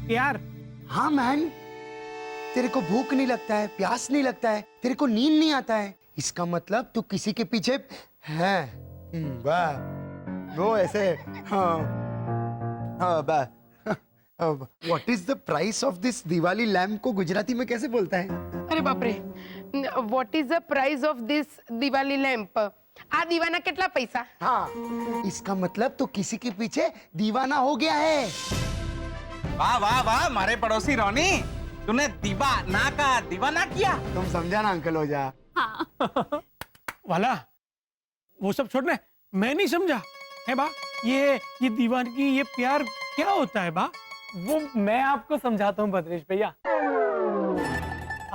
यार हाँ मैन, तेरे को भूख नहीं लगता है, प्यास नहीं लगता है, तेरे को नींद नहीं आता है, इसका मतलब तू किसी के पीछे है। वाह, वो ऐसे। हाँ वाह। What is the price of this Diwali lamp को गुजराती में कैसे बोलता है? अरे बाप रे, what is the price of this Diwali lamp? आ दीवाना कितना पैसा? हाँ, इसका मतलब तो किसी के पीछे दीवाना हो गया है। वाह वाह वाह, हमारे पड़ोसी रोनी, तूने दीवाना का दीवाना किया। तुम समझा ना अंकल हो जा। वाला वो सब छोड़ने, मैं नहीं समझा है बा। ये दीवानगी, ये प्यार क्या होता है बा? वो मैं आपको समझाता हूँ भद्रेश भैया।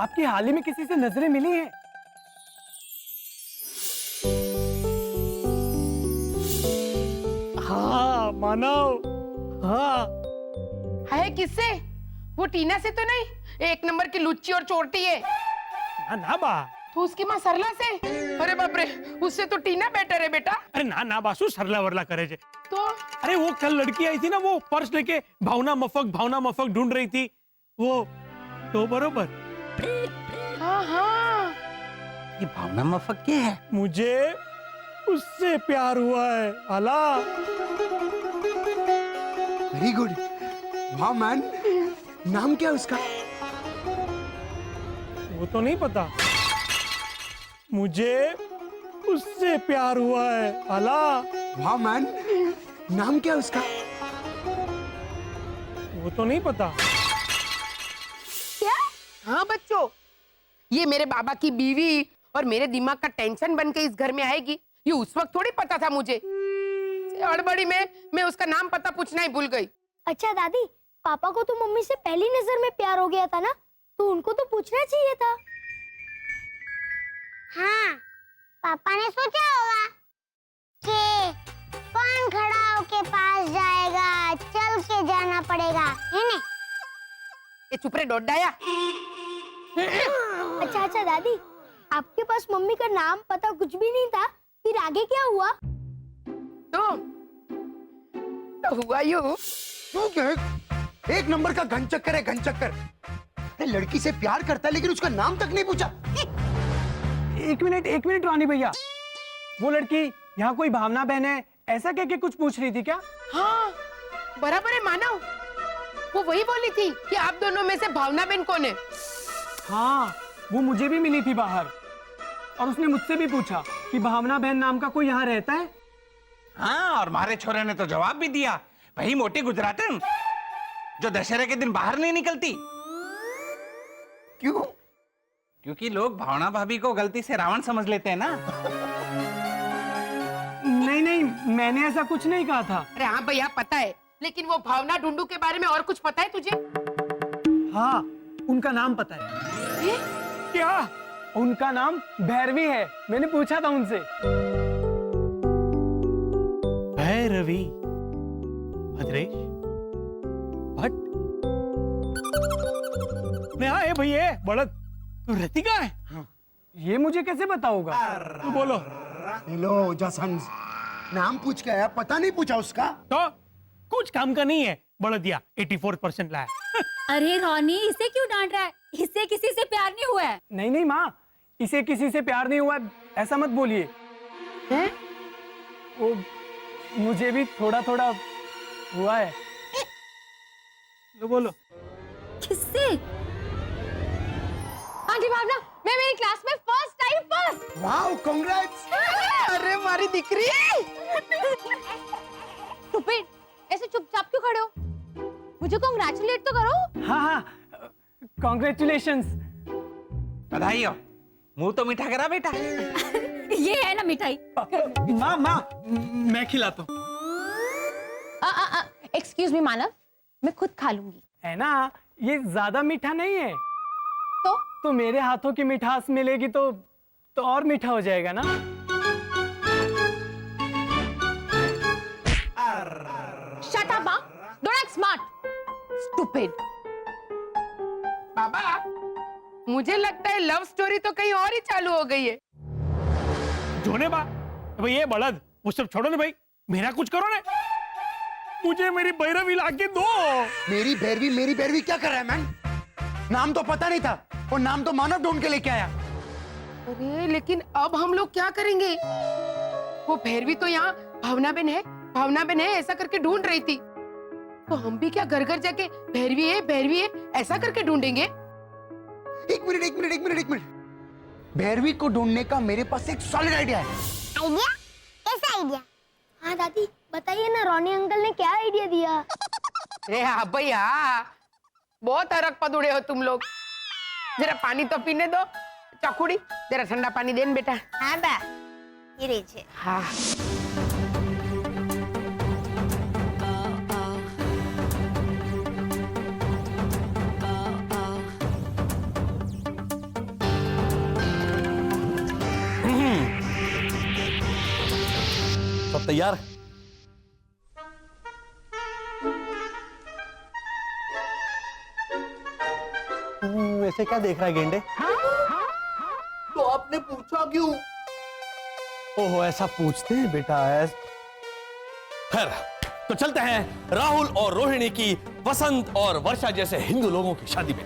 आपकी हाल ही में किसी से नजरें मिली हैं? हाँ मानव, हाँ। है किससे? वो टीना से तो नहीं? एक नंबर की लुच्ची और चोटी है। ना बा। तो उसकी माँ सरला से? अरे बाप रे, उससे तो टीना बेटर है बेटा। अरे ना बासु, सरला वरला करे जे। तो अरे वो कल लड़की आई थी ना, वो पर्स लेके भावना मफक ढूंढ रही थी, वो तो बरोबर। हाँ। ये भावना मफक क्या है? मुझे उससे प्यार हुआ है आला। Very good. वाह मैन, नाम क्या है उसका? वो तो नहीं पता। मुझे उससे प्यार हुआ है आला। वाह मैन, नाम क्या है उसका? वो तो नहीं पता। क्या? हाँ बच्चों, ये मेरे बाबा की बीवी और मेरे दिमाग का टेंशन बन के इस घर में आएगी, ये उस वक्त थोड़ी पता था मुझे। हड़बड़ी में मैं उसका नाम पता पूछना ही भूल गई। अच्छा दादी, पापा को तो मम्मी से पहली नजर में प्यार हो गया था ना, तो उनको तो पूछना चाहिए था। हाँ, पापा ने सोचा होगा कि कौन खड़ा होके पास जाएगा, चल के जाना पड़ेगा, है ना? ये चुप रे डोडाया। अच्छा दादी, आपके पास मम्मी का नाम पता कुछ भी नहीं था, फिर आगे क्या हुआ? तो हुआ यूं। एक नंबर का घन चक्कर है, घन चक्कर। लड़की से प्यार करता है लेकिन उसका नाम तक नहीं पूछा। एक मिनट रानी भैया, वो लड़की यहाँ कोई भावना बहन है ऐसा कह के कुछ पूछ रही थी क्या? हाँ बराबर है मानव, वो वही बोली थी कि आप दोनों में से भावना बहन कौन है। हाँ, वो मुझे भी मिली थी बाहर, और उसने मुझसे भी पूछा कि भावना बहन नाम का कोई यहाँ रहता है। हाँ, और हमारे छोरे ने तो जवाब भी दिया, वही मोटी गुजरातन जो दशहरे के दिन बाहर नहीं निकलती। क्यों? क्योंकि लोग भावना भाभी को गलती से रावण समझ लेते हैं ना। नहीं नहीं, मैंने ऐसा कुछ नहीं कहा था। अरे हाँ भैया पता है, लेकिन वो भावना ढूंढू के बारे में और कुछ पता है तुझे? हाँ, उनका नाम पता है। क्या? उनका नाम भैरवी है, मैंने पूछा था उनसे। भैरवी भद्रेश भट्ट। है भैया बड़द, तू रहती कहाँ है? हाँ। ये मुझे कैसे पता होगा? तू बोलो। हेलो जसंस, नाम पूछ के आया, पता नहीं पूछा उसका? तो कुछ काम का नहीं है बड़दिया, 84% लाया। अरे रोनी, इसे क्यों डांट रहा है? इससे किसी से प्यार नहीं हुआ है। नहीं नहीं माँ, इसे किसी से प्यार नहीं हुआ, ऐसा मत बोलिए। वो मुझे भी थोड़ा थोड़ा हुआ है। लो बोलो। किससे? आंटी भावना, मैं मेरी क्लास में फर्स्ट आई, फर्स्ट। Wow, congrats. अरे मारी दिकरी। स्टूपिड, ऐसे चुपचाप क्यों खड़े हो? मुझे कांग्रेचुलेट तो करो। हाँ हाँ, कांग्रेचुलेशंस। बधाई हो। मुंह तो मीठा करा बेटा। ये है ना मिठाई। माँ माँ, मैं खिलाता हूँ। एक्सक्यूज मी मानव, मैं खुद खा लूंगी। है ना, ये ज्यादा मीठा नहीं है। तो मेरे हाथों की मिठास मिलेगी तो और मीठा हो जाएगा ना। Shut up, don't act smart, stupid. बाबा, मुझे लगता है लव स्टोरी तो कहीं और ही चालू हो गई है। जोने बा, भाई ये बड़द, वो सब छोड़ो ना भाई, मेरा कुछ करो ना। मुझे मेरी भैरवी लाके दो। मेरी भैरवी क्या कर रहा है मैन? नाम तो पता नहीं था, और नाम तो मानव ढूंढ के लेके आया। अरे लेकिन अब हम लोग क्या करेंगे? वो भैरवी तो यहाँ भावना बहन है ऐसा करके ढूंढ रही थी, तो हम भी क्या घर घर जाके भैरवी है ऐसा करके ढूंढेंगे? एक मिनट। भैरवी को ढूंढने का मेरे पास एक सॉलिड आइडिया है। आइडिया? कैसा आइडिया? हाँ दादी, बताइए ना, रोनी अंकल ने क्या आइडिया दिया? अरे हाँ भैया, बहुत अरग पदुड़े हो तुम लोग। जरा पानी तो पीने दो। चकुड़ी, जरा ठंडा पानी देन बेटा। हाँ बा, ये लीजिए। हाँ। सब तैयार? वैसे क्या देख रहा है गेंडे? तो आपने पूछा क्यों? ओहो, ऐसा पूछते हैं बेटा। खैर, तो चलते हैं राहुल और रोहिणी की वसंत और वर्षा जैसे हिंदू लोगों की शादी में।